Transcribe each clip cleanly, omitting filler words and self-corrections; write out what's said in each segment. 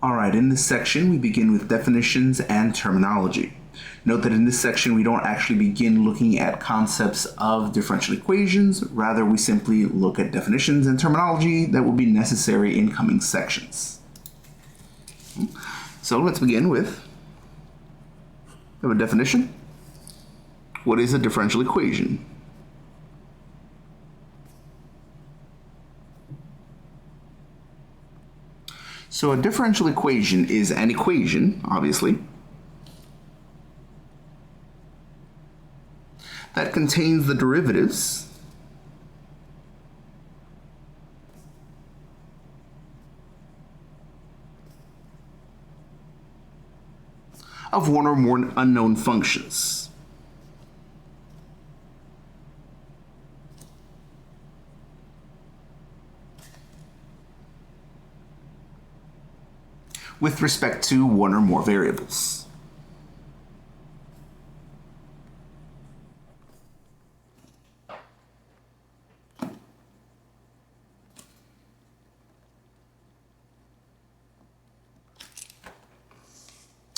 Alright, in this section we begin with definitions and terminology. Note that in this section we don't actually begin looking at concepts of differential equations, rather we simply look at definitions and terminology that will be necessary in coming sections. So let's begin with a definition. What is a differential equation? So a differential equation is an equation, obviously, that contains the derivatives of one or more unknown functions. With respect to one or more variables.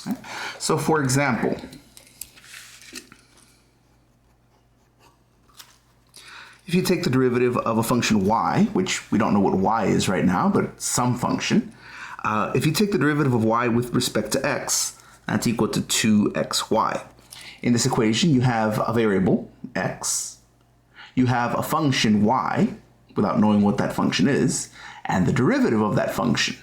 Okay. So for example, if you take the derivative of a function y, which we don't know what y is right now, but it's some function, if you take the derivative of y with respect to x, that's equal to 2xy. In this equation, you have a variable, x, you have a function y, without knowing what that function is, and the derivative of that function.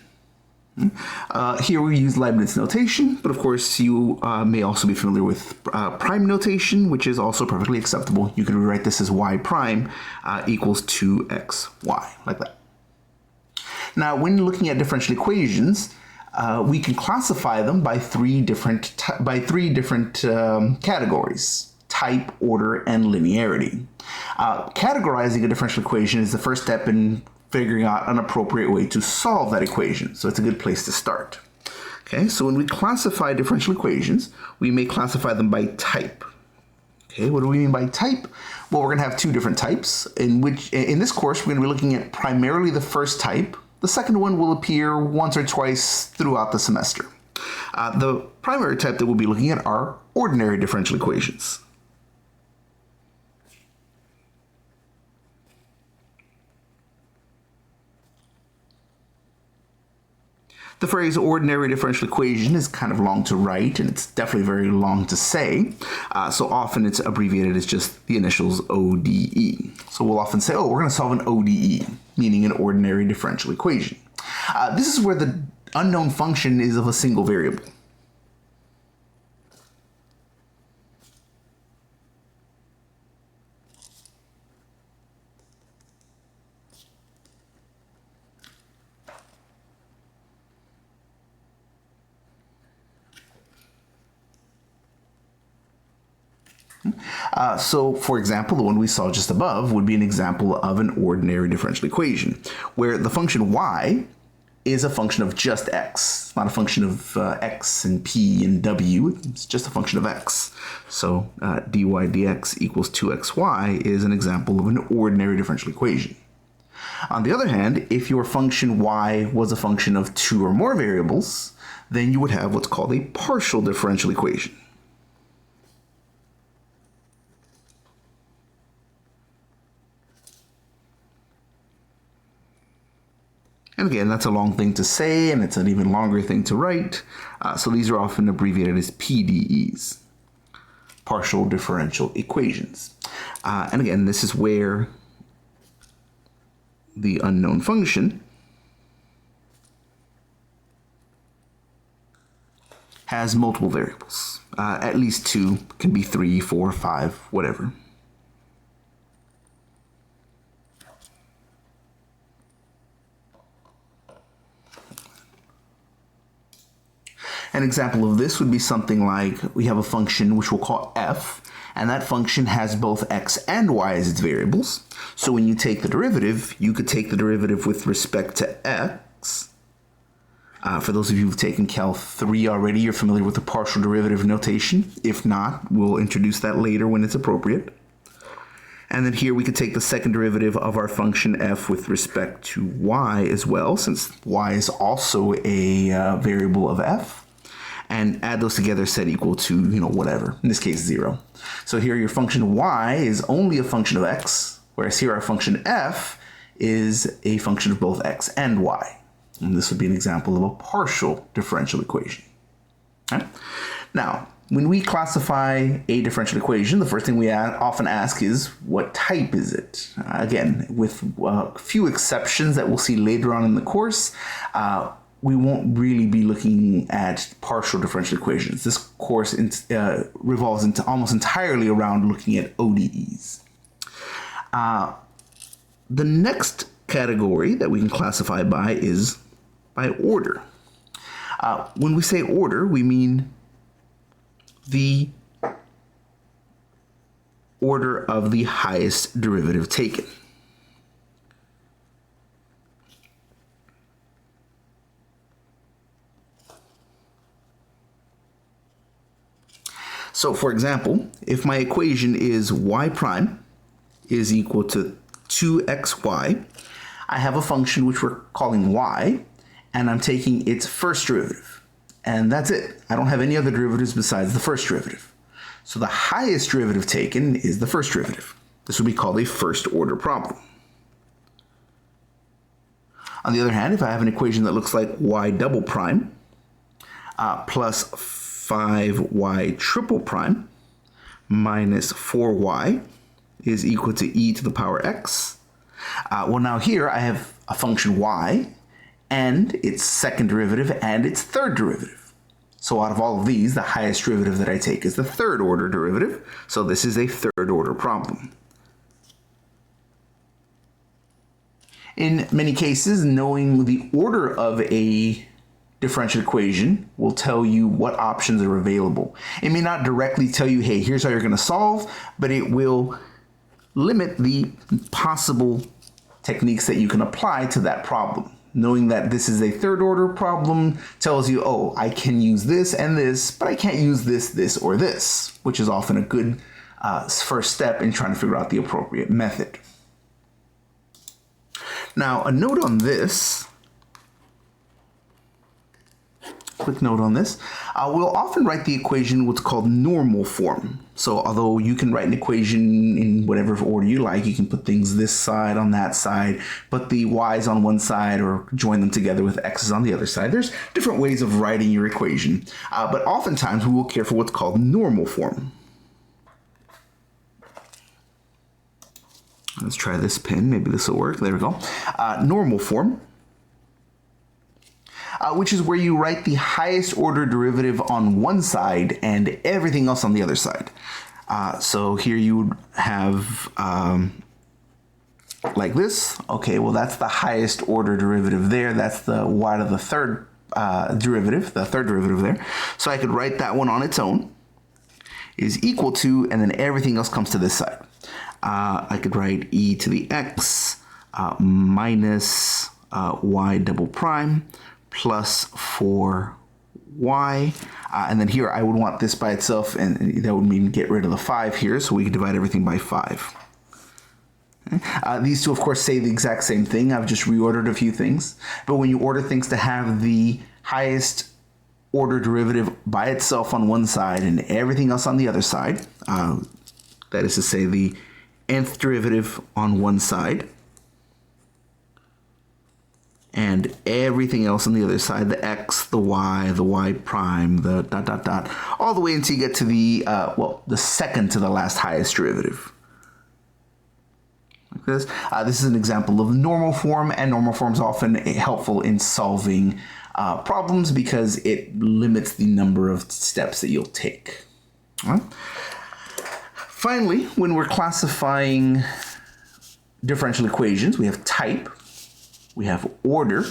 Here we use Leibniz notation, but of course you may also be familiar with prime notation, which is also perfectly acceptable. You can rewrite this as y prime equals 2xy, like that. Now, when looking at differential equations, we can classify them by three different categories: type, order, and linearity. Categorizing a differential equation is the first step in figuring out an appropriate way to solve that equation, so it's a good place to start. Okay, so when we classify differential equations, we may classify them by type. Okay, what do we mean by type? Well, we're going to have two different types, in this course we're going to be looking at primarily the first type. The second one will appear once or twice throughout the semester. The primary type that we'll be looking at are ordinary differential equations. The phrase ordinary differential equation is kind of long to write, and it's definitely very long to say. So often it's abbreviated as just the initials ODE. So we'll often say, oh, we're going to solve an ODE, meaning an ordinary differential equation. This is where the unknown function is of a single variable. So, for example, the one we saw just above would be an example of an ordinary differential equation, where the function y is a function of just x. It's not a function of x and p and w, it's just a function of x. So dy dx equals 2xy is an example of an ordinary differential equation. On the other hand, if your function y was a function of two or more variables, then you would have what's called a partial differential equation. And again, that's a long thing to say, and it's an even longer thing to write. So these are often abbreviated as PDEs, partial differential equations. And again, this is where the unknown function has multiple variables. At least two, can be 3, 4, 5, whatever. An example of this would be something like we have a function which we'll call f, and that function has both x and y as its variables. So when you take the derivative, you could take the derivative with respect to x. For those of you who've taken Cal 3 already, you're familiar with the partial derivative notation. If not, we'll introduce that later when it's appropriate. And then here we could take the second derivative of our function f with respect to y as well, since y is also a variable of f, and add those together set equal to, whatever, in this case 0. So here your function y is only a function of x, whereas here our function f is a function of both x and y. And this would be an example of a partial differential equation. Okay? Now, when we classify a differential equation, the first thing we often ask is, what type is it? Again, with a few exceptions that we'll see later on in the course, we won't really be looking at partial differential equations. This course revolves into almost entirely around looking at ODEs. The next category that we can classify by is by order. When we say order, we mean the order of the highest derivative taken. So for example, if my equation is y prime is equal to 2xy, I have a function which we're calling y, and I'm taking its first derivative. And that's it. I don't have any other derivatives besides the first derivative. So the highest derivative taken is the first derivative. This would be called a first order problem. On the other hand, if I have an equation that looks like y double prime plus 5y triple prime minus 4y is equal to e to the power x. Well, now here I have a function y and its second derivative and its third derivative. So out of all of these, the highest derivative that I take is the third order derivative. So this is a third order problem. In many cases, knowing the order of a differential equation will tell you what options are available. It may not directly tell you, hey, here's how you're going to solve, but it will limit the possible techniques that you can apply to that problem. Knowing that this is a third order problem tells you, oh, I can use this and this, but I can't use this, this, or this, which is often a good first step in trying to figure out the appropriate method. Now, a note on this, quick note on this, we'll often write the equation what's called normal form. So although you can write an equation in whatever order you like, you can put things this side on that side, put the y's on one side or join them together with x's on the other side. There's different ways of writing your equation, but oftentimes we will care for what's called normal form. Let's try this pen, maybe this will work. There we go. Normal form. Which is where you write the highest order derivative on one side and everything else on the other side. So here you would have like this. Okay, well that's the highest order derivative there. That's the y to the third derivative, the third derivative there. So I could write that one on its own is equal to, and then everything else comes to this side. I could write e to the x minus y double prime plus 4y, and then here I would want this by itself, and that would mean get rid of the 5 here, so we can divide everything by 5. Okay. These two, of course, say the exact same thing. I've just reordered a few things, but when you order things to have the highest order derivative by itself on one side and everything else on the other side, that is to say the nth derivative on one side, and everything else on the other side, the x, the y prime, the dot, dot, dot, all the way until you get to the, the second to the last highest derivative. Like this. This is an example of normal form, and normal form is often helpful in solving problems because it limits the number of steps that you'll take. All right. Finally, when we're classifying differential equations, we have type, we have order,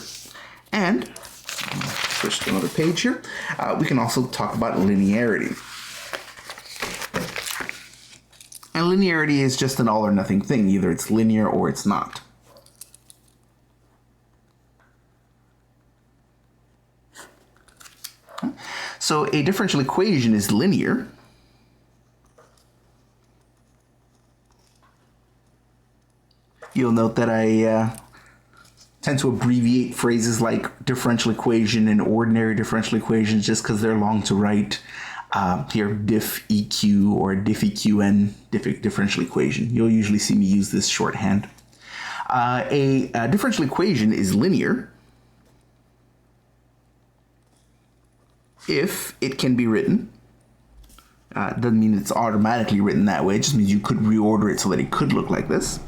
and switch to another page here. We can also talk about linearity. And linearity is just an all or nothing thing. Either it's linear or it's not. So a differential equation is linear You'll note that I tend to abbreviate phrases like differential equation and ordinary differential equations just because they're long to write. Here, diff EQ or diff EQN, differential equation. You'll usually see me use this shorthand. A differential equation is linear if it can be written. Doesn't mean it's automatically written that way. It just means you could reorder it so that it could look like this.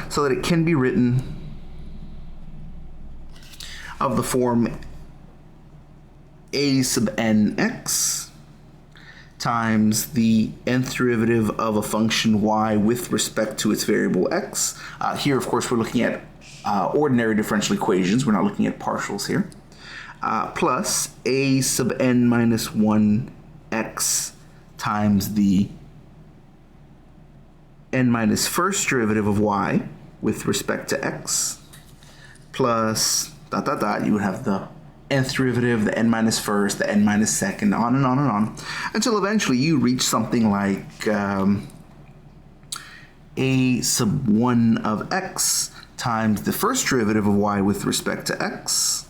So that it can be written of the form a sub nx times the nth derivative of a function y with respect to its variable x. Here, of course, we're looking at ordinary differential equations. We're not looking at partials here. Plus a sub n minus 1 x times the n minus first derivative of y with respect to x, plus dot dot dot. You would have the nth derivative, the n minus first, the n minus second, on and on and on, until eventually you reach something like a sub 1 of x times the first derivative of y with respect to x,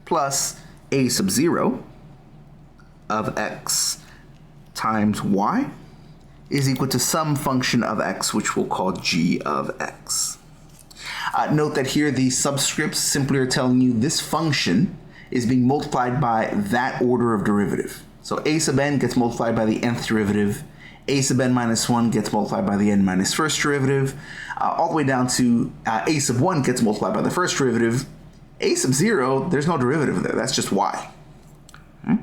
plus a sub 0 of x times y is equal to some function of x, which we'll call g of x. Note that here the subscripts simply are telling you this function is being multiplied by that order of derivative. So a sub n gets multiplied by the nth derivative, a sub n minus 1 gets multiplied by the n minus first derivative, all the way down to a sub 1 gets multiplied by the first derivative. A sub 0, there's no derivative there, that's just y. Okay?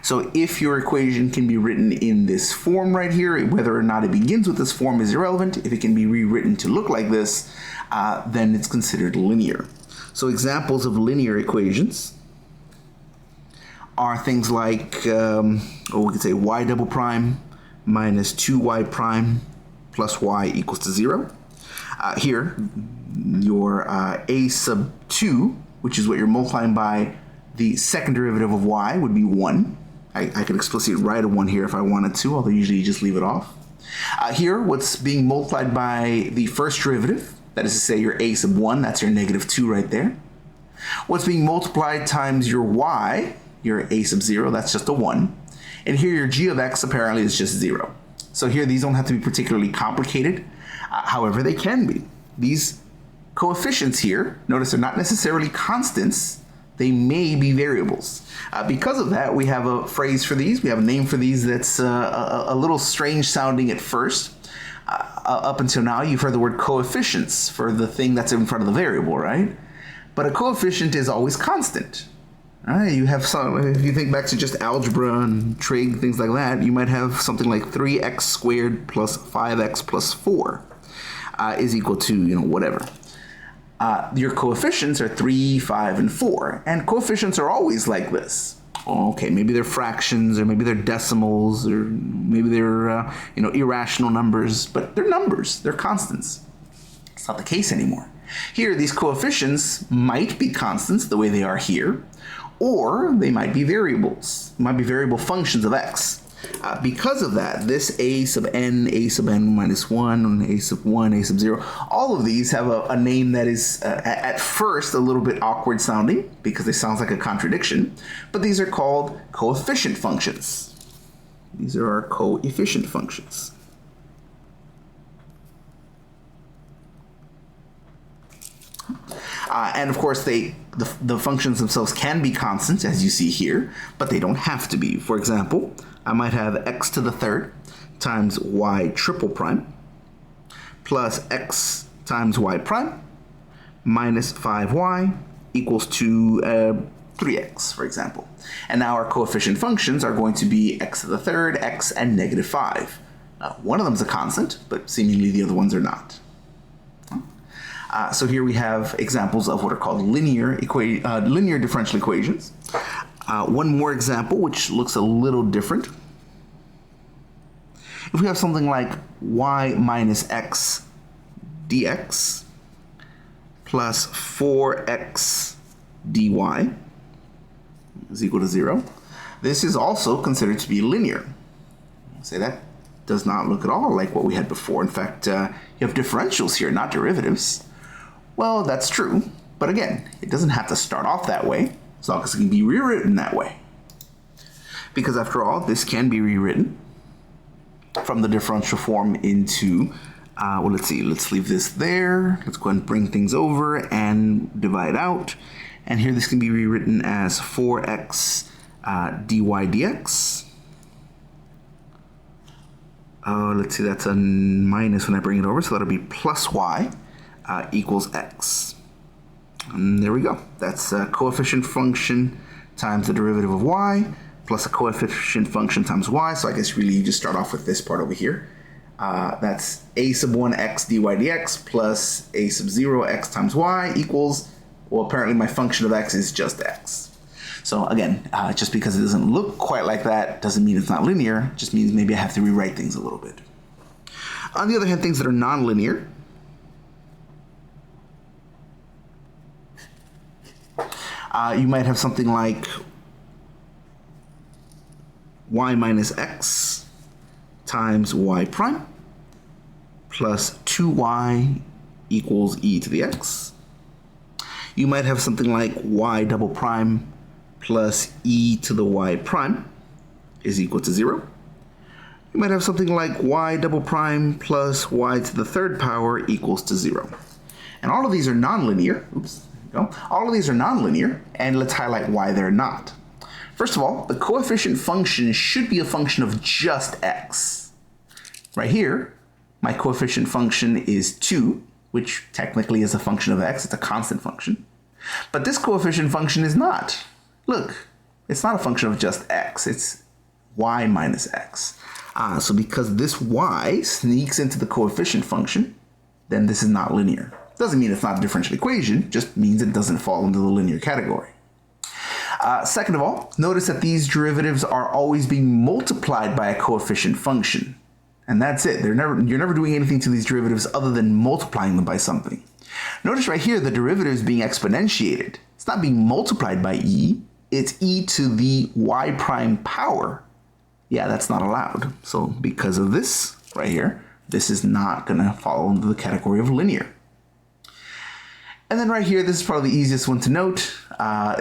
So if your equation can be written in this form right here, whether or not it begins with this form is irrelevant. If it can be rewritten to look like this, then it's considered linear. So examples of linear equations are things like, we could say y double prime minus 2y prime plus y equals to 0. Here, your a sub 2, which is what you're multiplying by the second derivative of y, would be 1. I could explicitly write a 1 here if I wanted to, although usually you just leave it off. Here, what's being multiplied by the first derivative, that is to say your a sub 1, that's your negative 2 right there. What's being multiplied times your y, your a sub 0, that's just a 1. And here your g of x apparently is just 0. So here these don't have to be particularly complicated. However, they can be. These coefficients here, notice they're not necessarily constants. They may be variables. Because of that, we have a phrase for these. We have a name for these that's a little strange sounding at first. Up until now, you've heard the word coefficients for the thing that's in front of the variable, right? But a coefficient is always constant. Right? You have some, if you think back to just algebra and trig, things like that, you might have something like 3x squared plus 5x plus 4 is equal to, whatever. Your coefficients are 3, 5, and 4, and coefficients are always like this. Okay, maybe they're fractions, or maybe they're decimals, or maybe they're irrational numbers, but they're numbers, they're constants. It's not the case anymore. Here, these coefficients might be constants the way they are here, or they might be variables, might be variable functions of x. Because of that, this a sub n minus 1, a sub 1, a sub 0, all of these have a name that is at first a little bit awkward sounding because they sound like a contradiction, but these are called coefficient functions. These are our coefficient functions. And of course, the functions themselves can be constants, as you see here, but they don't have to be. For example, I might have x to the third times y triple prime plus x times y prime minus 5y equals to 3x, for example. And now our coefficient functions are going to be x to the third, x, and negative 5. One of them is a constant, but seemingly the other ones are not. So here we have examples of what are called linear differential equations. One more example, which looks a little different. If we have something like y minus x dx plus 4x dy is equal to 0, this is also considered to be linear. Say that does not look at all like what we had before. In fact, you have differentials here, not derivatives. Well, that's true, but again, it doesn't have to start off that way, as long as it can be rewritten that way. Because after all, this can be rewritten from the differential form into, well, let's see, let's leave this there. Let's go ahead and bring things over and divide out. And here this can be rewritten as 4x dy dx. Let's see, that's a minus when I bring it over, so that'll be plus y equals x. And there we go. That's a coefficient function times the derivative of y plus a coefficient function times y. So I guess really you just start off with this part over here. That's a sub 1 x dy dx plus a sub 0 x times y equals, well, apparently my function of x is just x. So again, just because it doesn't look quite like that doesn't mean it's not linear. It just means maybe I have to rewrite things a little bit. On the other hand, things that are nonlinear, you might have something like y minus x times y prime plus 2y equals e to the x. You might have something like y double prime plus e to the y prime is equal to 0. You might have something like y double prime plus y to the third power equals to 0. And all of these are nonlinear. Oops, there you go. All of these are nonlinear, and let's highlight why they're not. First of all, the coefficient function should be a function of just x. Right here, my coefficient function is 2, which technically is a function of x. It's a constant function. But this coefficient function is not. Look, it's not a function of just x. It's y minus x. So because this y sneaks into the coefficient function, then this is not linear. Doesn't mean it's not a differential equation, just means it doesn't fall into the linear category. Second of all, notice that these derivatives are always being multiplied by a coefficient function. And that's it. You're never doing anything to these derivatives other than multiplying them by something. Notice right here, the derivative is being exponentiated. It's not being multiplied by e. It's e to the y prime power. Yeah, that's not allowed. So because of this right here, this is not going to fall into the category of linear. And then right here, this is probably the easiest one to note.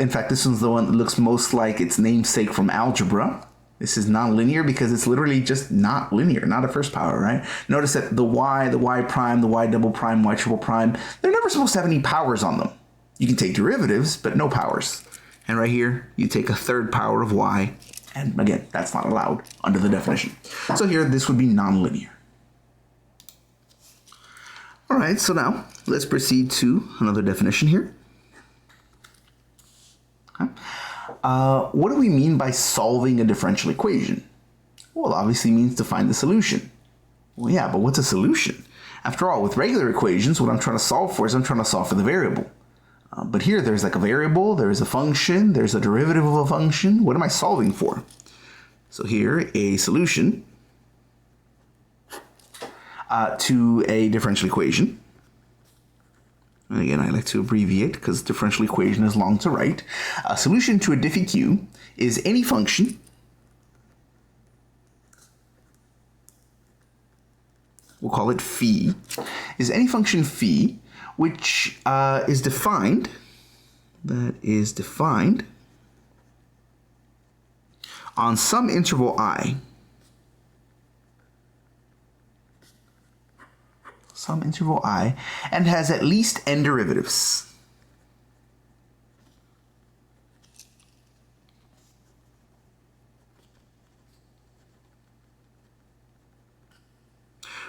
In fact, this one's the one that looks most like its namesake from algebra. This is nonlinear because it's literally just not linear, not a first power, right? Notice that the y prime, the y double prime, y triple prime, they're never supposed to have any powers on them. You can take derivatives, but no powers. And right here, you take a third power of y, and again, that's not allowed under the definition. So here, this would be nonlinear. All right, so now let's proceed to another definition here. Okay. What do we mean by solving a differential equation? Well, it obviously means to find the solution. Well, yeah, but what's a solution? After all, with regular equations, what I'm trying to solve for is I'm trying to solve for the variable. But here, there's like a variable, there's a function, there's a derivative of a function. What am I solving for? So here, a solution to a differential equation. And again, I like to abbreviate because differential equation is long to write. A solution to a Diff is any function we'll call it phi, is any function phi which is defined, on some interval I. Some interval I, and has at least n derivatives.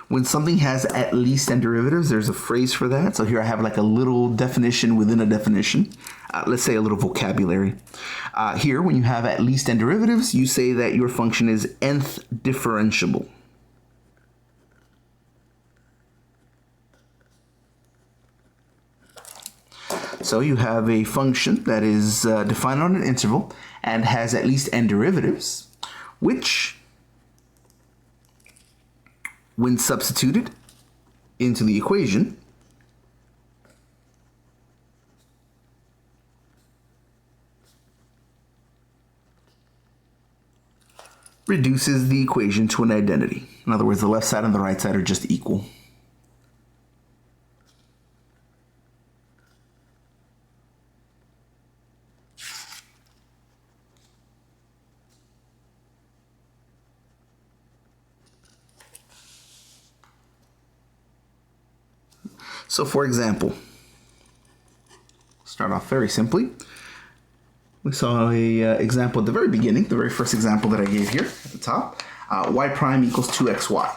When something has at least n derivatives, there's a phrase for that. So here I have like a little definition within a definition. Let's say a little vocabulary. Here, when you have at least n derivatives, you say that your function is nth differentiable. So you have a function that is defined on an interval and has at least n derivatives, which, when substituted into the equation, reduces the equation to an identity. In other words, the left side and the right side are just equal. So for example, start off very simply. We saw a example at the very beginning, the very first example that I gave here at the top. Y prime equals 2xy.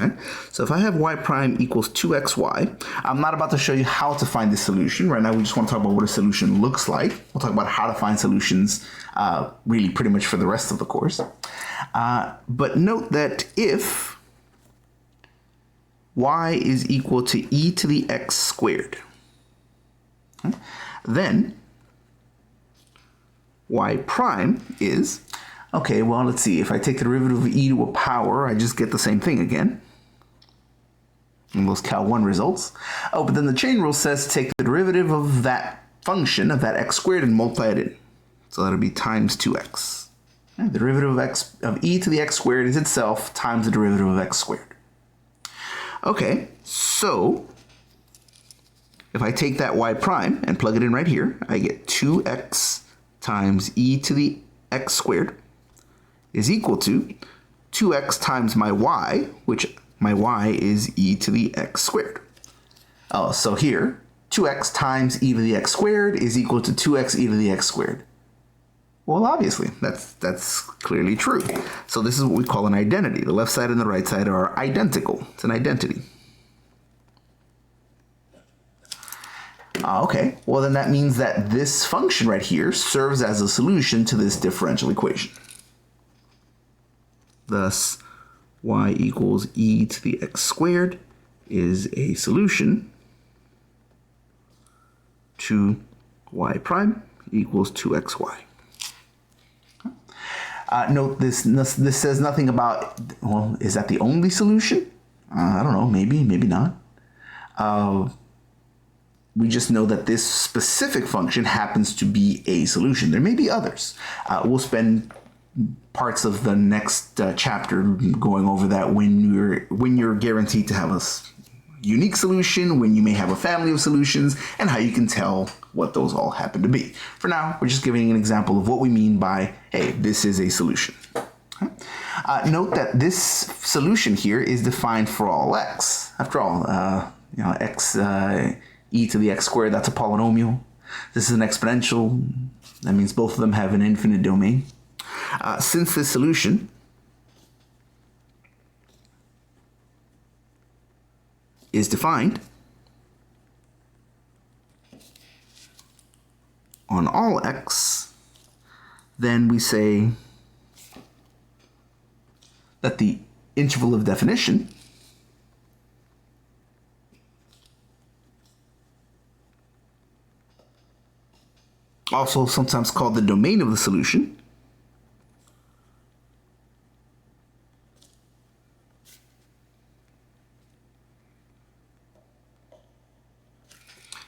Okay? So if I have y prime equals 2xy, I'm not about to show you how to find the solution. Right now we just want to talk about what a solution looks like. We'll talk about how to find solutions really pretty much for the rest of the course. But note that if y is equal to e to the x squared, okay, then y prime is, okay, well, let's see. If I take the derivative of e to a power, I just get the same thing again. And those Cal 1 results. Oh, but then the chain rule says take the derivative of that function, of that x squared, and multiply it in. So that'll be times 2x. Okay, the derivative of e to the x squared is itself times the derivative of x squared. Okay, so if I take that y prime and plug it in right here, I get 2x times e to the x squared is equal to 2x times my y, which my y is e to the x squared. Oh, so here, 2x times e to the x squared is equal to 2x e to the x squared. Well, obviously, that's clearly true. So this is what we call an identity. The left side and the right side are identical. It's an identity. Okay, well then that means that this function right here serves as a solution to this differential equation. Thus, y equals e to the x squared is a solution to y prime equals 2xy. Note this says nothing about, well, is that the only solution? I don't know, maybe not. We just know that this specific function happens to be a solution. There may be others. We'll spend parts of the next chapter going over that when you're guaranteed to have a unique solution, when you may have a family of solutions, and how you can tell what those all happen to be. For now, we're just giving an example of what we mean by, hey, this is a solution. Okay? Note that this solution here is defined for all x. After all, x e to the x squared, that's a polynomial. This is an exponential. That means both of them have an infinite domain. Since this solution is defined on all x, then we say that the interval of definition also sometimes called the domain of the solution,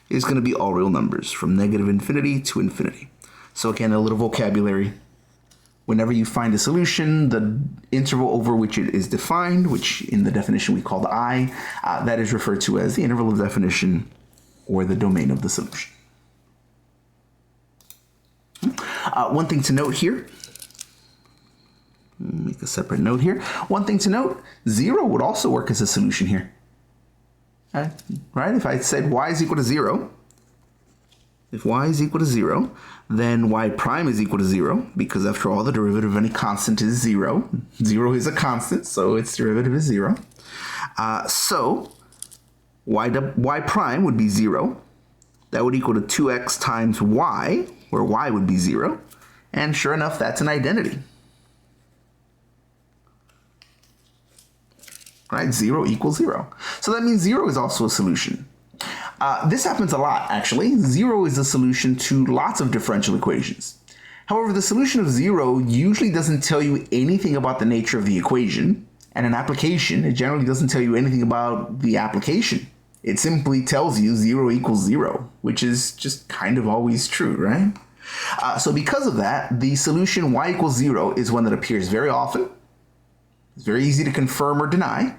is going to be all real numbers from negative infinity to infinity. So again, a little vocabulary. Whenever you find a solution, the interval over which it is defined, which in the definition we call the I, that is referred to as the interval of definition or the domain of the solution. One thing to note here, make a separate note here. One thing to note, 0 would also work as a solution here. Right? If I said y is equal to 0, if y is equal to 0, then y prime is equal to 0, because after all, the derivative of any constant is 0. 0 is a constant, so its derivative is 0. So y prime would be 0. That would equal to 2x times y, where y would be 0. And sure enough, that's an identity. Right? 0 equals 0. So that means 0 is also a solution. This happens a lot, actually. 0 is a solution to lots of differential equations. However, the solution of 0 usually doesn't tell you anything about the nature of the equation. And an application, it generally doesn't tell you anything about the application. It simply tells you 0 equals 0, which is just kind of always true, right? So because of that, the solution y equals 0 is one that appears very often. It's very easy to confirm or deny,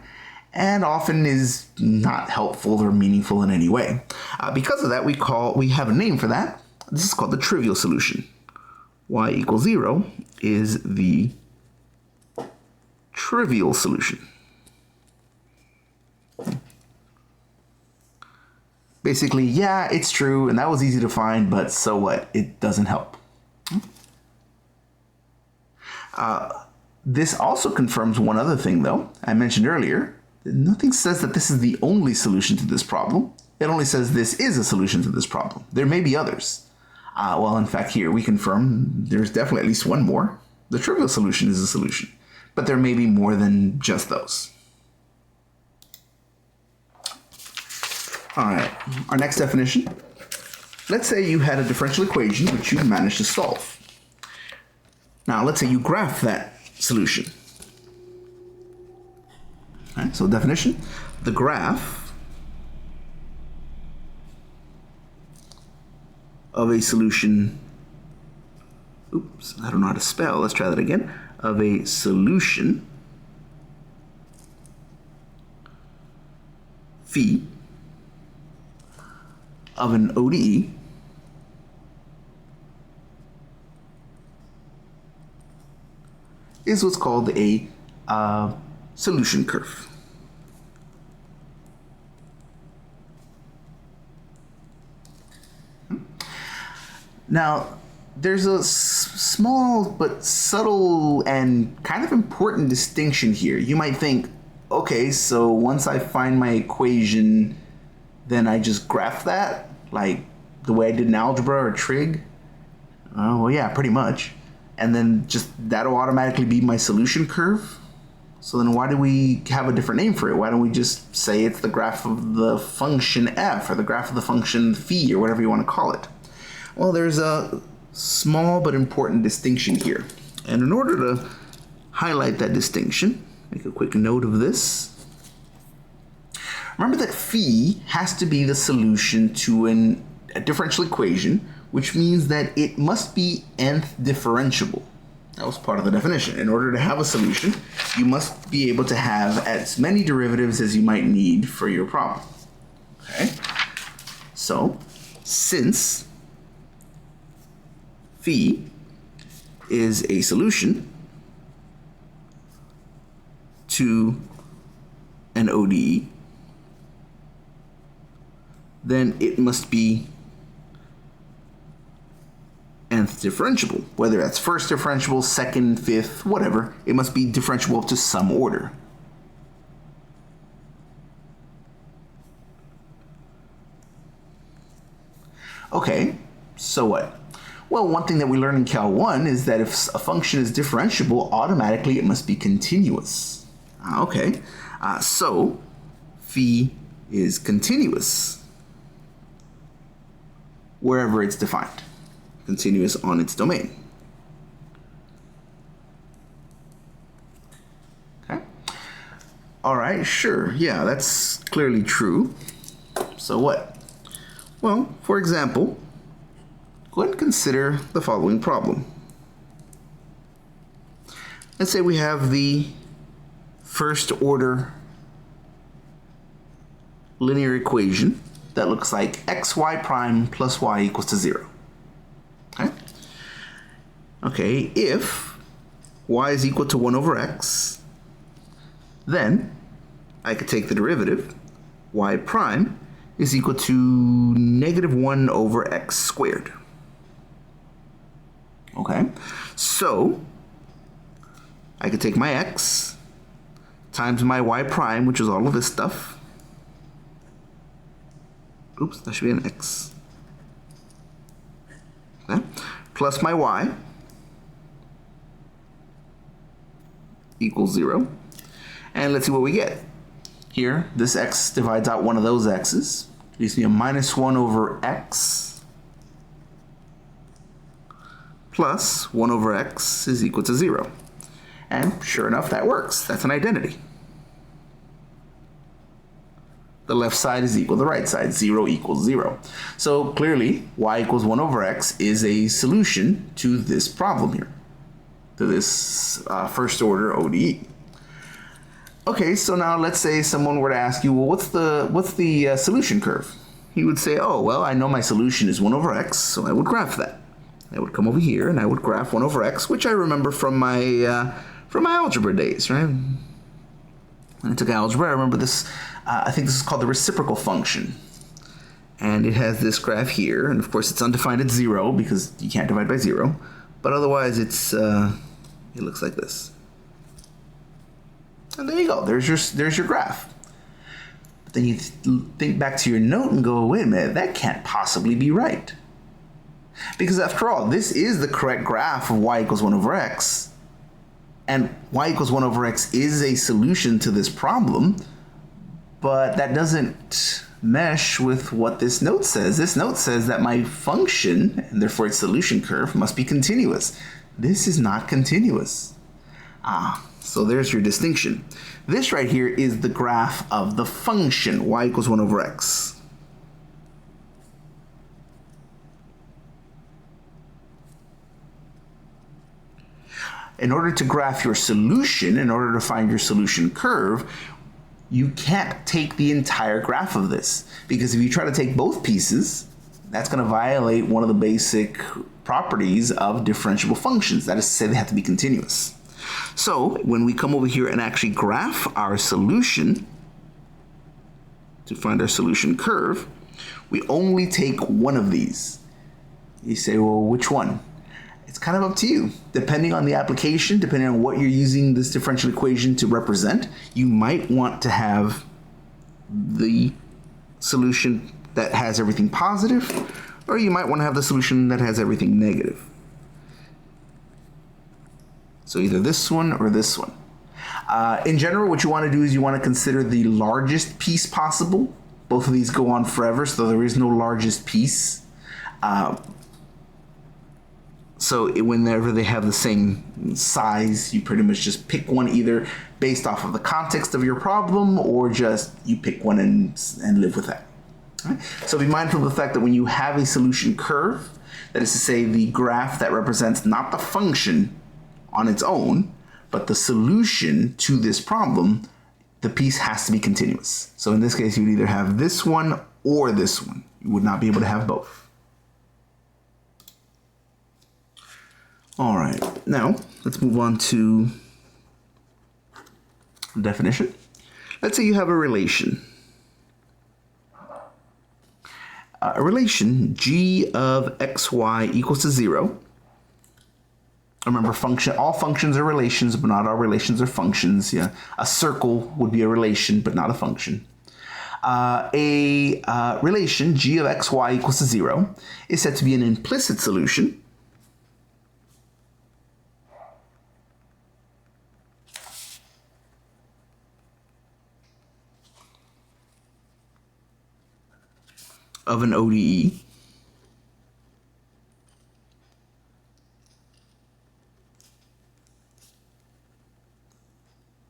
and often is not helpful or meaningful in any way. Because of that, we have a name for that. This is called the trivial solution. Y equals 0 is the trivial solution. Basically, yeah, it's true, and that was easy to find, but so what? It doesn't help. This also confirms one other thing, though. I mentioned earlier, that nothing says that this is the only solution to this problem. It only says this is a solution to this problem. There may be others. Well, in fact, here we confirm there's definitely at least one more. The trivial solution is a solution, but there may be more than just those. All right, our next definition. Let's say you had a differential equation which you managed to solve. Now, let's say you graph that solution. All right, so definition, the graph of a solution, oops, I don't know how to spell, let's try that again, of a solution phi of an ODE is what's called a solution curve. Now, there's a small but subtle and kind of important distinction here. You might think, okay, so once I find my equation, then I just graph that, like the way I did in algebra or trig? Well, yeah, pretty much. And then just that'll automatically be my solution curve? So then why do we have a different name for it? Why don't we just say it's the graph of the function f, or the graph of the function phi, or whatever you want to call it? Well, there's a small but important distinction here. And in order to highlight that distinction, make a quick note of this. Remember that phi has to be the solution to a differential equation, which means that it must be nth differentiable. That was part of the definition. In order to have a solution, you must be able to have as many derivatives as you might need for your problem. Okay? So, since phi is a solution to an ODE, then it must be nth differentiable. Whether that's first differentiable, second, fifth, whatever, it must be differentiable up to some order. Okay, so what? Well, one thing that we learned in Cal 1 is that if a function is differentiable, automatically it must be continuous. Okay, so phi is continuous wherever it's defined. Continuous on its domain. Okay. All right, sure. Yeah, that's clearly true. So what? Well, for example, go ahead and consider the following problem. Let's say we have the first order linear equation that looks like xy prime plus y equals to 0. Okay, if y is equal to 1 over x, then I could take the derivative, y prime is equal to negative 1 over x squared. Okay, so I could take my x times my y prime, which is all of this stuff. Oops, that should be an x. Okay, plus my y equals 0. And let's see what we get. Here, this x divides out one of those x's. Leaves me a minus 1 over x plus 1 over x is equal to 0. And sure enough, that works. That's an identity. The left side is equal to the right side. 0 equals 0. So clearly, y equals 1 over x is a solution to this problem here, to this first order ODE. Okay, so now let's say someone were to ask you, well, what's the solution curve? He would say, oh, well, I know my solution is 1 over x, so I would graph that. I would come over here and I would graph 1 over x, which I remember from my algebra days, right? When I took algebra, I remember this, I think this is called the reciprocal function. And it has this graph here, and of course it's undefined at 0 because you can't divide by 0. But otherwise it looks like this. And there you go, there's your graph. But then you think back to your note and go, wait a minute, that can't possibly be right. Because after all, this is the correct graph of y equals 1 over x. And y equals 1 over x is a solution to this problem, but that doesn't mesh with what this note says. This note says that my function, and therefore its solution curve, must be continuous. This is not continuous. So there's your distinction. This right here is the graph of the function, y equals 1 over x. In order to graph your solution, in order to find your solution curve, you can't take the entire graph of this. Because if you try to take both pieces, that's going to violate one of the basic properties of differentiable functions. That is to say, they have to be continuous. So when we come over here and actually graph our solution to find our solution curve, we only take one of these. You say, well, which one? It's kind of up to you. Depending on the application, depending on what you're using this differential equation to represent, you might want to have the solution that has everything positive, or you might want to have the solution that has everything negative. So either this one or this one. In general, what you want to do is you want to consider the largest piece possible. Both of these go on forever, so there is no largest piece. So whenever they have the same size, you pretty much just pick one either based off of the context of your problem, or just you pick one and live with that. Right? So be mindful of the fact that when you have a solution curve, that is to say the graph that represents not the function on its own, but the solution to this problem, the piece has to be continuous. So in this case, you would either have this one or this one. You would not be able to have both. All right, now let's move on to the definition. Let's say you have a relation. A relation g of xy equals to 0. Remember, all functions are relations, but not all relations are functions. Yeah, a circle would be a relation, but not a function. A relation g of xy equals to 0 is said to be an implicit solution of an ODE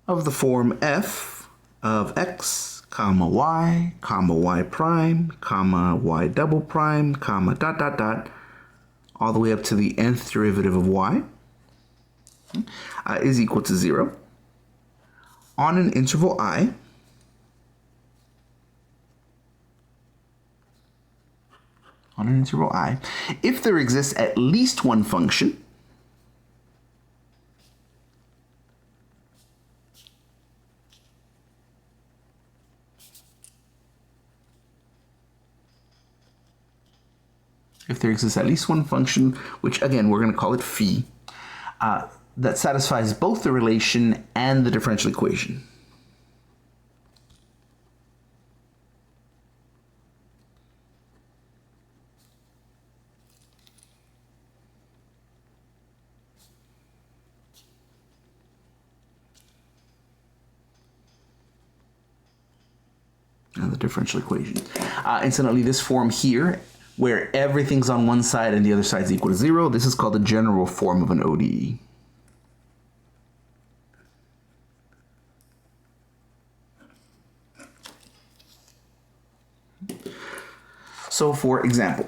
of the form f of x, comma y prime, comma y double prime, comma dot dot dot, all the way up to the nth derivative of y is equal to 0 on an interval I, if there exists at least one function which again we're going to call it phi, that satisfies both the relation and the differential equation. And the differential equation. Incidentally, this form here, where everything's on one side and the other side's equal to 0, this is called the general form of an ODE. So for example,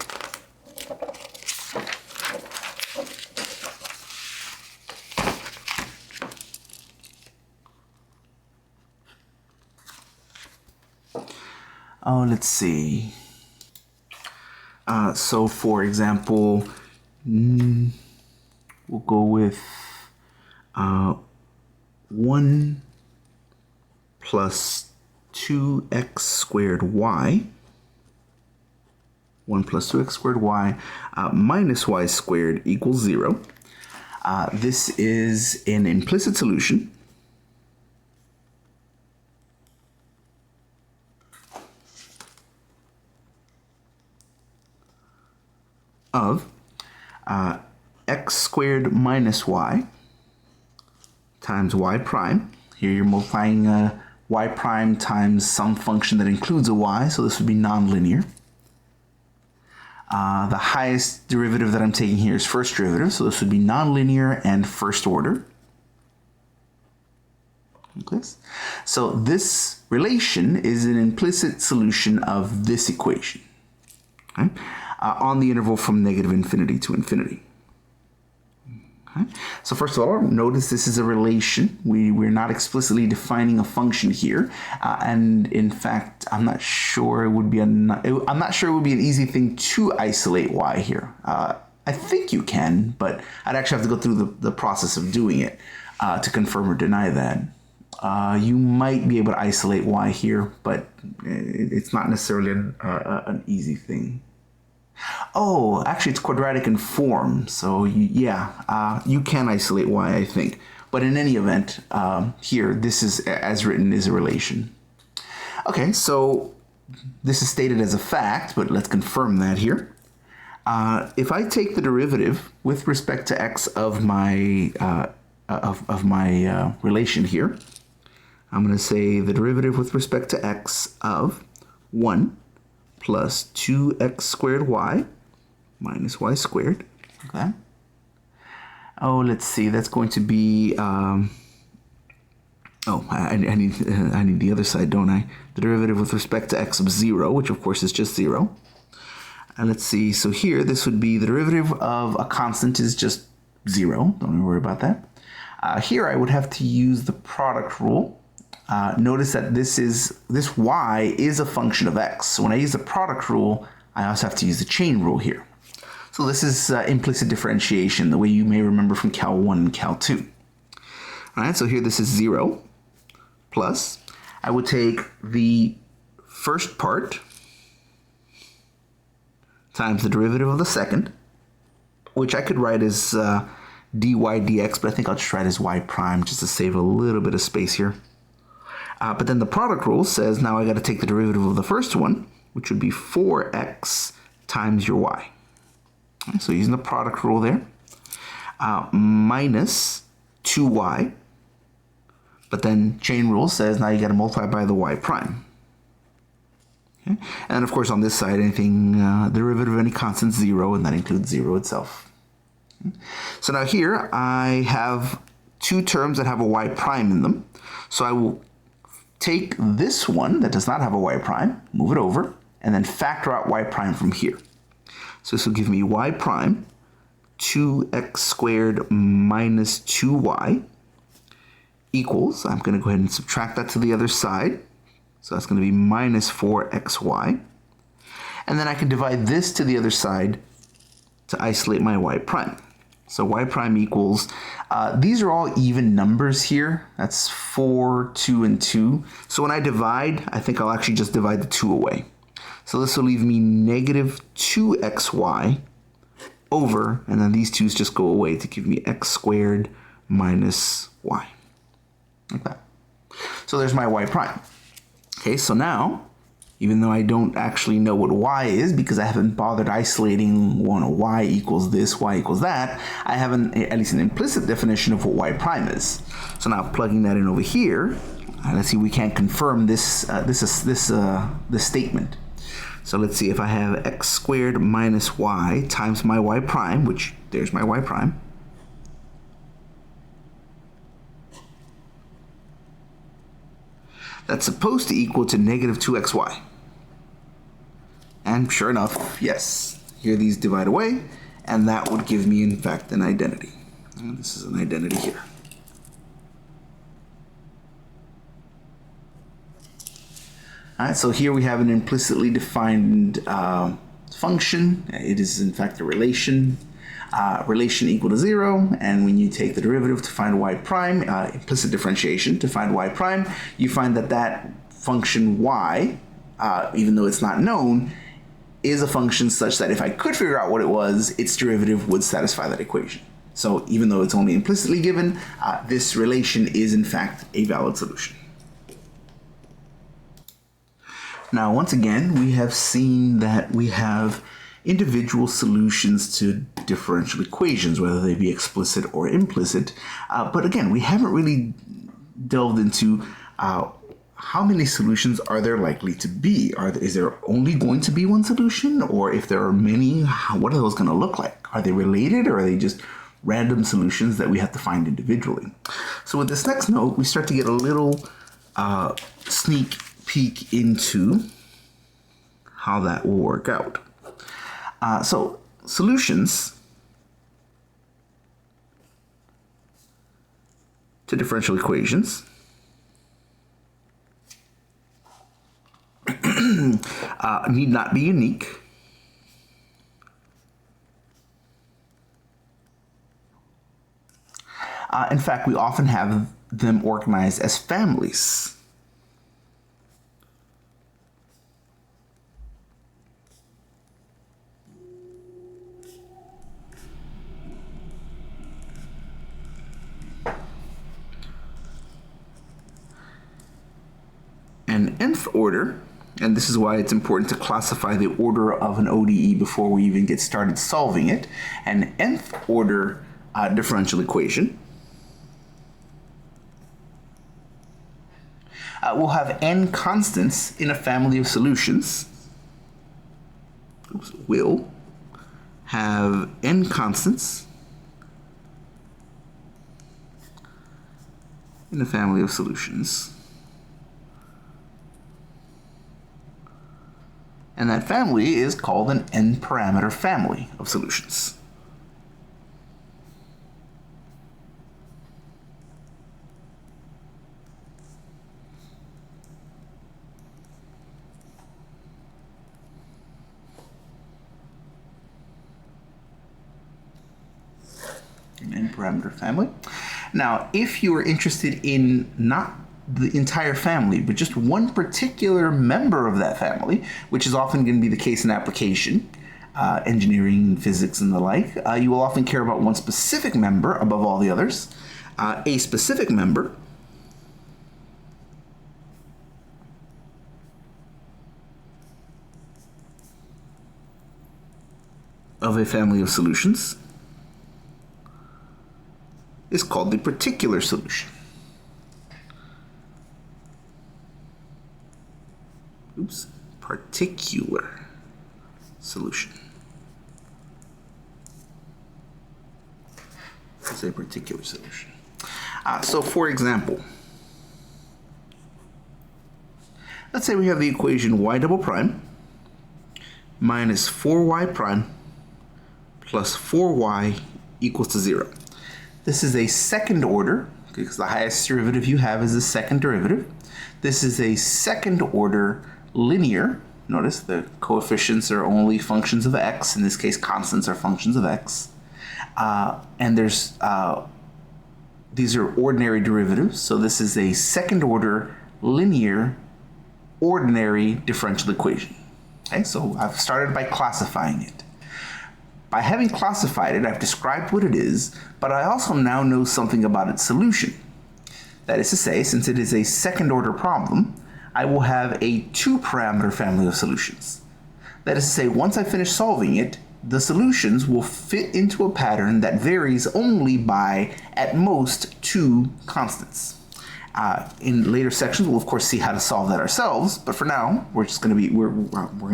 Oh, let's see. So for example, we'll go with 1 plus 2x squared y. 1 plus 2x squared y minus y squared equals 0. This is an implicit solution of x squared minus y times y prime. Here you're multiplying y prime times some function that includes a y, so this would be nonlinear. The highest derivative that I'm taking here is first derivative, so this would be nonlinear and first order. Okay. So this relation is an implicit solution of this equation, okay? On the interval from negative infinity to infinity. Okay. So first of all, notice this is a relation. We're not explicitly defining a function here, and in fact, I'm not sure it would be an easy thing to isolate y here. I think you can, but I'd actually have to go through the process of doing it to confirm or deny that. You might be able to isolate y here, but it's not necessarily an easy thing. Oh, actually, it's quadratic in form, so you can isolate y, I think. But in any event, here, this is, as written, is a relation. Okay, so this is stated as a fact, but let's confirm that here. If I take the derivative with respect to x of my relation here, I'm going to say the derivative with respect to x of 1 plus 2x squared y minus y squared. Okay. Oh, let's see. That's going to be. I need the other side, don't I? The derivative with respect to x of 0, which of course is just 0. And let's see. So here, this would be the derivative of a constant is just 0. Don't worry about that. Here, I would have to use the product rule. Notice that this y is a function of x. So when I use the product rule, I also have to use the chain rule here. So this is implicit differentiation, the way you may remember from Cal 1 and Cal 2. All right, so here this is 0 plus, I would take the first part times the derivative of the second, which I could write as dy dx, but I think I'll just write as y prime just to save a little bit of space here. But then the product rule says now I got to take the derivative of the first one, which would be 4x times your y. Okay, so using the product rule there, minus 2y. But then chain rule says now you got to multiply by the y prime. Okay? And of course on this side, anything derivative of any constant 0, and that includes 0 itself. Okay? So now here I have two terms that have a y prime in them. So I will take this one that does not have a y prime, move it over, and then factor out y prime from here. So this will give me y prime 2x squared minus 2y equals, I'm going to go ahead and subtract that to the other side. So that's going to be minus 4xy. And then I can divide this to the other side to isolate my y prime. So y prime equals, these are all even numbers here. That's 4, 2, and 2. So when I divide, I think I'll actually just divide the 2 away. So this will leave me negative 2xy over, and then these 2's just go away to give me x squared minus y. Like that. So there's my y prime. Okay, so now, even though I don't actually know what y is because I haven't bothered isolating y equals this, y equals that, I have at least an implicit definition of what y prime is. So now plugging that in over here, let's see, we can't confirm this statement. So let's see, if I have x squared minus y times my y prime, which there's my y prime, that's supposed to equal to negative 2xy. And sure enough, yes, here these divide away, and that would give me, in fact, an identity. And this is an identity here. All right, so here we have an implicitly defined function. It is in fact a relation. Relation equal to 0, and when you take the derivative to find y prime, implicit differentiation to find y prime, you find that that function y, even though it's not known, is a function such that if I could figure out what it was, its derivative would satisfy that equation. So even though it's only implicitly given, this relation is in fact a valid solution. Now, once again, we have seen that we have individual solutions to differential equations, whether they be explicit or implicit. But again, we haven't really delved into how many solutions are there likely to be. Is there only going to be one solution? Or if there are many, what are those going to look like? Are they related, or are they just random solutions that we have to find individually? So with this next note, we start to get a little sneak peek into how that will work out. So solutions to differential equations need not be unique. In fact, we often have them organized as families. An nth order, and this is why it's important to classify the order of an ODE before we even get started solving it. An nth order differential equation will have n constants in a family of solutions. Will have n constants in a family of solutions. And that family is called an n-parameter family of solutions. An n-parameter family. Now, if you are interested in not the entire family, but just one particular member of that family, which is often going to be the case in application, engineering, physics, and the like, you will often care about one specific member above all the others. A specific member of a family of solutions is called the particular solution. Particular solution. It's a particular solution. So for example, let's say we have the equation y double prime minus 4y prime plus 4y equals to 0. This is a second order, because the highest derivative you have is the second derivative. This is a second order linear. Notice the coefficients are only functions of x. In this case, constants are functions of x. And there's these are ordinary derivatives. So this is a second order linear ordinary differential equation. Okay, so I've started by classifying it. By having classified it, I've described what it is, but I also now know something about its solution. That is to say, since it is a second order problem, I will have a two-parameter family of solutions. That is to say, once I finish solving it, the solutions will fit into a pattern that varies only by, at most, two constants. In later sections, we'll of course see how to solve that ourselves, but for now, we're going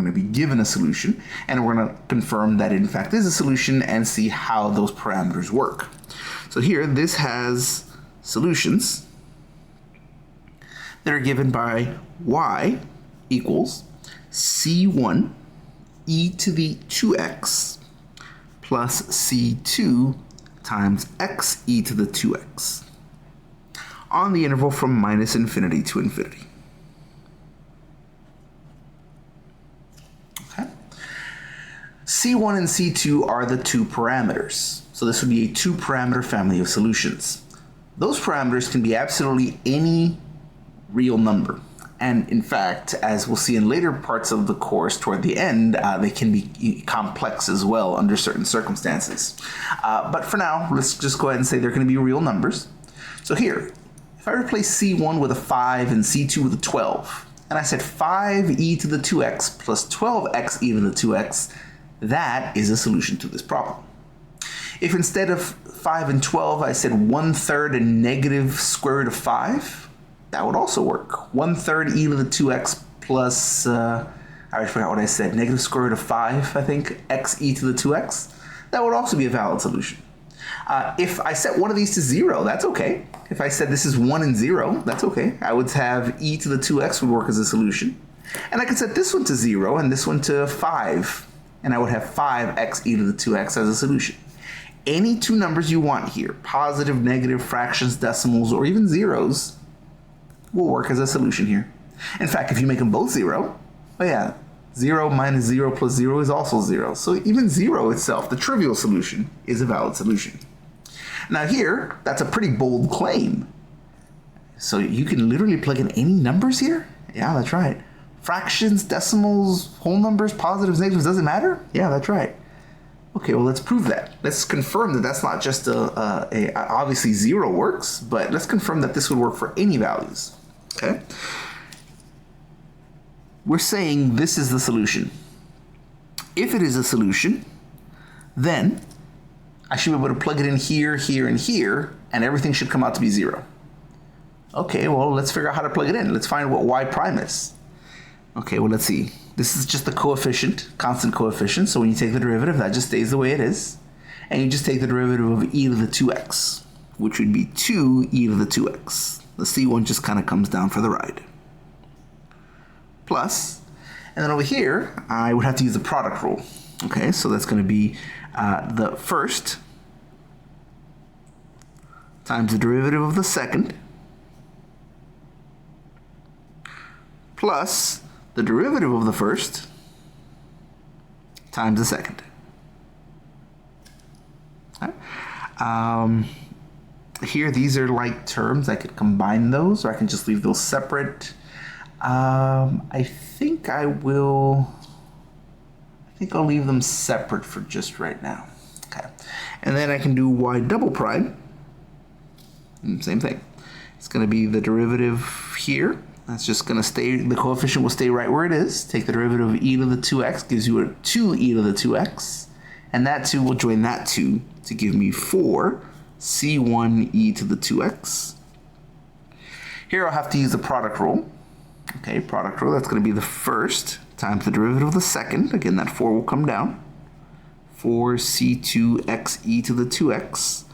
to be given a solution, and we're going to confirm that it in fact is a solution and see how those parameters work. So here, this has solutions that are given by y equals c1 e to the 2x plus c2 times x e to the 2x on the interval from minus infinity to infinity. C1 and C2 are the two parameters. So this would be a two-parameter family of solutions. Those parameters can be absolutely any real number. And in fact, as we'll see in later parts of the course toward the end, they can be complex as well under certain circumstances. But for now, let's just go ahead and say they're going to be real numbers. So here, if I replace C1 with a 5 and C2 with a 12, and I said 5e to the 2x plus 12x e to the 2x, that is a solution to this problem. If instead of 5 and 12, I said 1/3 and negative square root of 5, that would also work. 1/3 e to the 2x plus, I already forgot what I said, negative square root of 5, I think, x e to the 2x. That would also be a valid solution. If I set one of these to 0, that's okay. If I said this is 1 and 0, that's okay. I would have e to the 2x would work as a solution. And I could set this one to 0 and this one to 5. And I would have 5x e to the 2x as a solution. Any two numbers you want here, positive, negative, fractions, decimals, or even zeros, will work as a solution here. In fact, if you make them both 0, oh yeah, 0 minus 0 plus 0 is also 0. So even 0 itself, the trivial solution, is a valid solution. Now here, that's a pretty bold claim. So you can literally plug in any numbers here? Yeah, that's right. Fractions, decimals, whole numbers, positives, negatives, doesn't matter? Yeah, that's right. Okay, well, let's prove that. Let's confirm that that's not just obviously 0 works, but let's confirm that this would work for any values. Okay? We're saying this is the solution. If it is a solution, then I should be able to plug it in here, here, and here, and everything should come out to be 0. Okay, well, let's figure out how to plug it in. Let's find what y prime is. Okay, well, let's see. This is just the coefficient, constant coefficient. So when you take the derivative, that just stays the way it is. And you just take the derivative of e to the 2x, which would be 2e to the 2x. The C1 just kind of comes down for the ride. Plus, and then over here, I would have to use the product rule. Okay, so that's going to be the first times the derivative of the second plus the derivative of the first times the second. Okay. Here, these are like terms. I could combine those, or I can just leave those separate. I think I'll leave them separate for just right now. Okay. And then I can do y double prime. Same thing. It's going to be the derivative here. That's just going to stay, the coefficient will stay right where it is. Take the derivative of e to the 2x, gives you a 2e to the 2x. And that 2 will join that 2 to give me 4 c1e to the 2x. Here I'll have to use the product rule. Okay, product rule, that's going to be the first times the derivative of the second. Again, that 4 will come down. 4c2x e to the 2x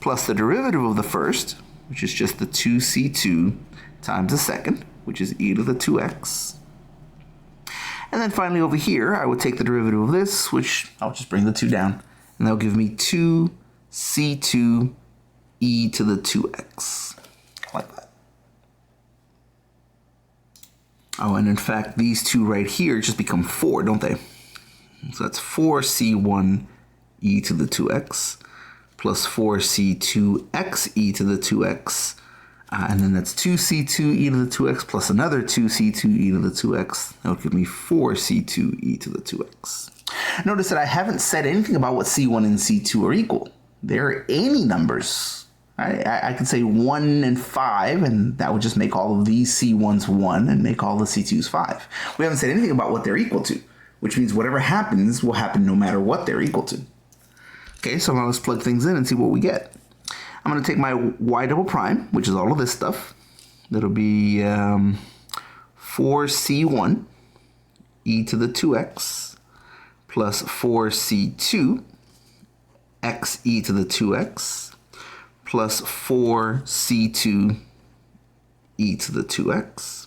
plus the derivative of the first, which is just the 2c2 times the second, which is e to the 2x. And then finally over here, I would take the derivative of this, which I'll just bring the 2 down, and that'll give me 2c2 e to the 2x, like that. Oh, and in fact, these two right here just become 4, don't they? So that's 4c1 e to the 2x plus 4c2x e to the 2x. And then that's 2c2 e to the 2x plus another 2c2 e to the 2x. That would give me 4c2 e to the 2x. Notice that I haven't said anything about what c1 and c2 are equal. They're any numbers. I could say 1 and 5, and that would just make all of these c1s 1 and make all the c2s 5. We haven't said anything about what they're equal to, which means whatever happens will happen no matter what they're equal to. Okay, so now let's plug things in and see what we get. I'm going to take my y double prime, which is all of this stuff. That'll be 4c1 e to the 2x plus 4c2 x e to the 2x plus 4c2 e to the 2x.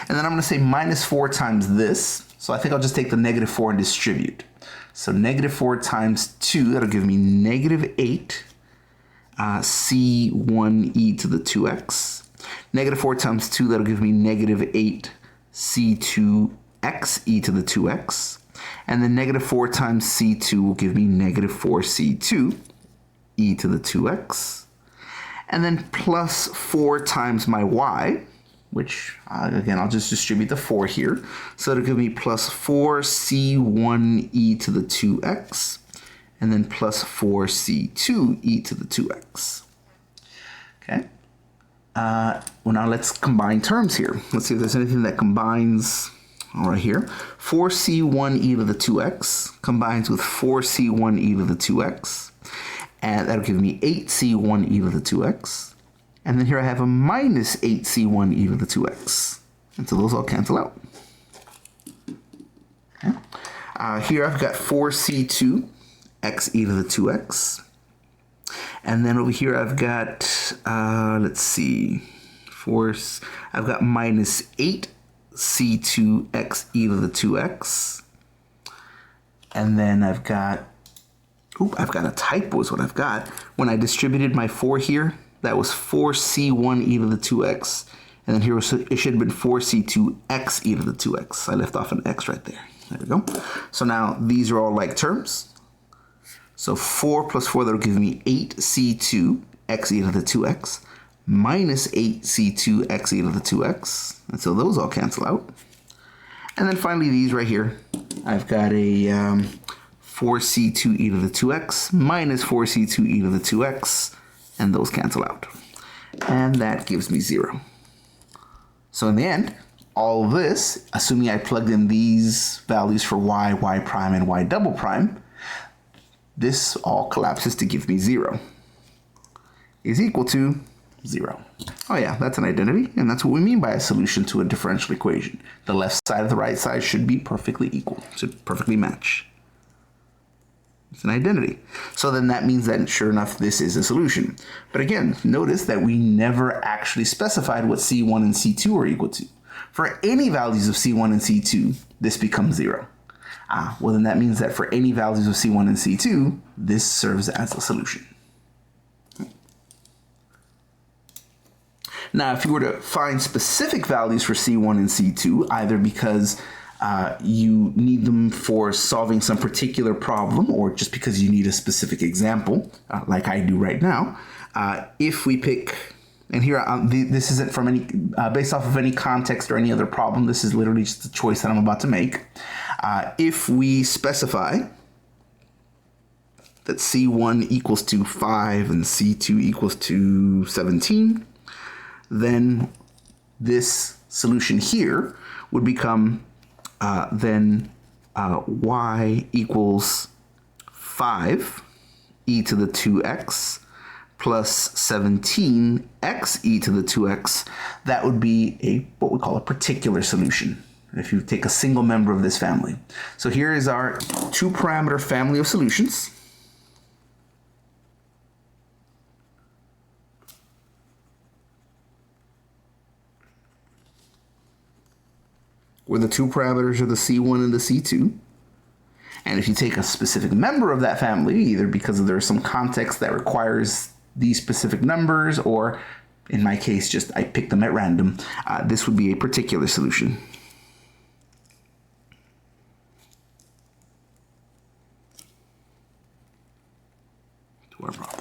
And then I'm going to say minus 4 times this. So I think I'll just take the negative 4 and distribute. So negative 4 times 2, that'll give me negative 8 c1 e to the 2x. Negative 4 times 2, that'll give me negative 8 c2 x e to the 2x. And then negative 4 times c2 will give me negative 4c2 e to the 2x. And then plus 4 times my y, which, again, I'll just distribute the 4 here. So it'll give me plus 4c1 e to the 2x, and then plus 4c2 e to the 2x. Okay. Well, now let's combine terms here. Let's see if there's anything that combines. All right, here. 4c1 e to the 2x combines with 4c1 e to the 2x. And that'll give me 8c1 e to the 2x. And then here I have a minus 8c1 e to the 2x. And so those all cancel out. Okay. Here I've got 4c2 x e to the 2x. And then over here I've got, let's see, I've got minus 8c2 x e to the 2x. And then I've got a typo is what I've got. When I distributed my 4 here, that was 4c1 e to the 2x. And then here it should have been 4c2 x e to the 2x. I left off an x right there. There we go. So now these are all like terms. So 4 plus 4, that'll give me 8c2 x e to the 2x minus 8c2 x e to the 2x. And so those all cancel out. And then finally these right here, I've got a 4c2 e to the 2x minus 4c2 e to the 2x, and those cancel out. And that gives me 0. So in the end, all of this, assuming I plugged in these values for y, y prime, and y double prime, this all collapses to give me 0 is equal to 0. Oh yeah, that's an identity, and that's what we mean by a solution to a differential equation. The left side of the right side should be perfectly equal, should perfectly match. It's an identity. So then that means that, sure enough, this is a solution. But again, notice that we never actually specified what C1 and C2 are equal to. For any values of C1 and C2, this becomes 0. Well, then that means that for any values of C1 and C2, this serves as a solution. Now, if you were to find specific values for C1 and C2, either because you need them for solving some particular problem or just because you need a specific example, like I do right now, if we pick, and here this isn't from any, based off of any context or any other problem, this is literally just the choice that I'm about to make. If we specify that C1 equals to 5 and C2 equals to 17, then this solution here would become y equals 5 e to the 2x plus 17 x e to the 2x. That would be what we call a particular solution if you take a single member of this family. So here is our 2-parameter family of solutions. Where the 2 parameters are the C1 and the C2. And if you take a specific member of that family, either because there's some context that requires these specific numbers, or in my case, just I picked them at random, this would be a particular solution. To our problem.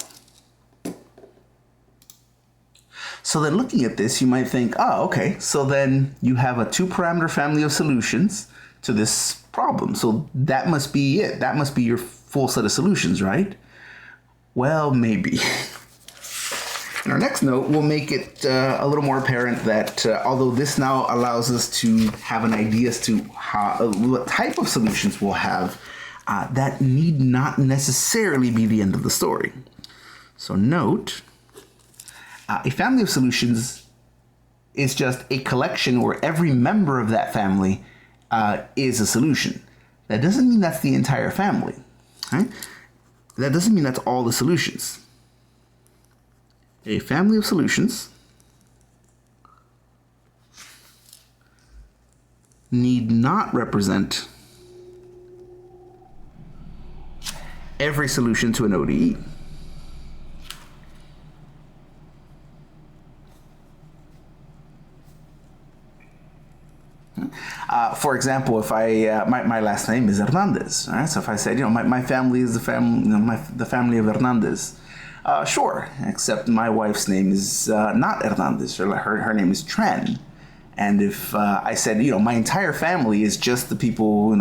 So then looking at this, you might think, oh, okay, so then you have a 2-parameter family of solutions to this problem. So that must be it. That must be your full set of solutions, right? Well, maybe. In our next note, we'll make it a little more apparent that although this now allows us to have an idea as to what type of solutions we'll have, that need not necessarily be the end of the story. So note, a family of solutions is just a collection where every member of that family is a solution. That doesn't mean that's the entire family. Right? That doesn't mean that's all the solutions. A family of solutions need not represent every solution to an ODE. For example, if my last name is Hernandez, right? So if I said, my family is the family, the family of Hernandez, sure, except my wife's name is not Hernandez, or her name is Tran. And if I said, my entire family is just the people,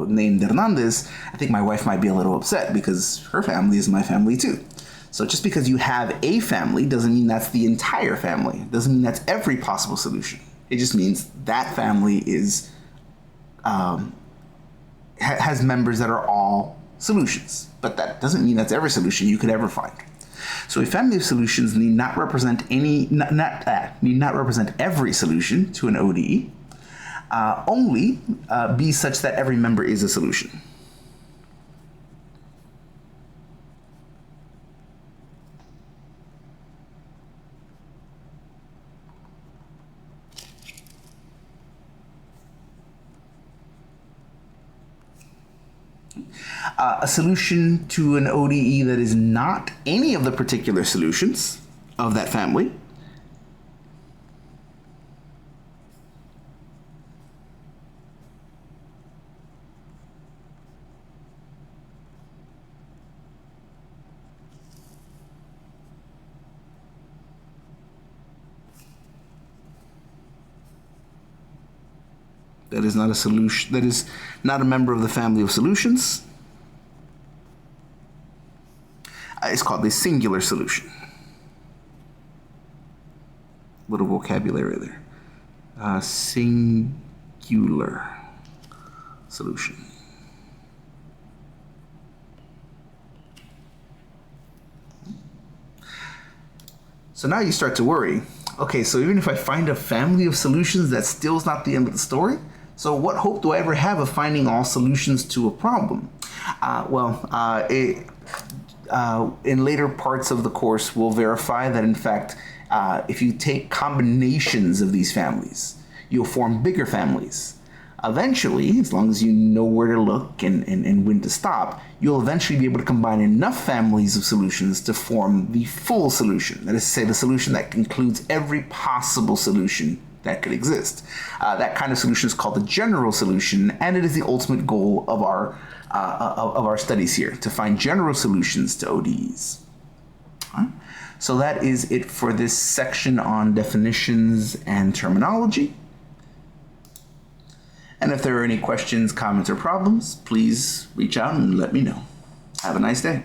named Hernandez, I think my wife might be a little upset because her family is my family too. So just because you have a family doesn't mean that's the entire family. It doesn't mean that's every possible solution. It just means that family is has members that are all solutions. But that doesn't mean that's every solution you could ever find. So a family of solutions need not represent every solution to an ODE. Only be such that every member is a solution. A solution to an ODE that is not any of the particular solutions of that family that is not a solution, that is not a member of the family of solutions, is called a singular solution. Little vocabulary there. Singular solution. So now you start to worry. Okay, so even if I find a family of solutions, that still is not the end of the story. So what hope do I ever have of finding all solutions to a problem? In later parts of the course, we'll verify that, in fact, if you take combinations of these families, you'll form bigger families. Eventually, as long as you know where to look and when to stop, you'll eventually be able to combine enough families of solutions to form the full solution. That is to say, the solution that includes every possible solution that could exist. That kind of solution is called the general solution, and it is the ultimate goal of our studies here, to find general solutions to ODEs. Right. So that is it for this section on definitions and terminology. And if there are any questions, comments, or problems, please reach out and let me know. Have a nice day.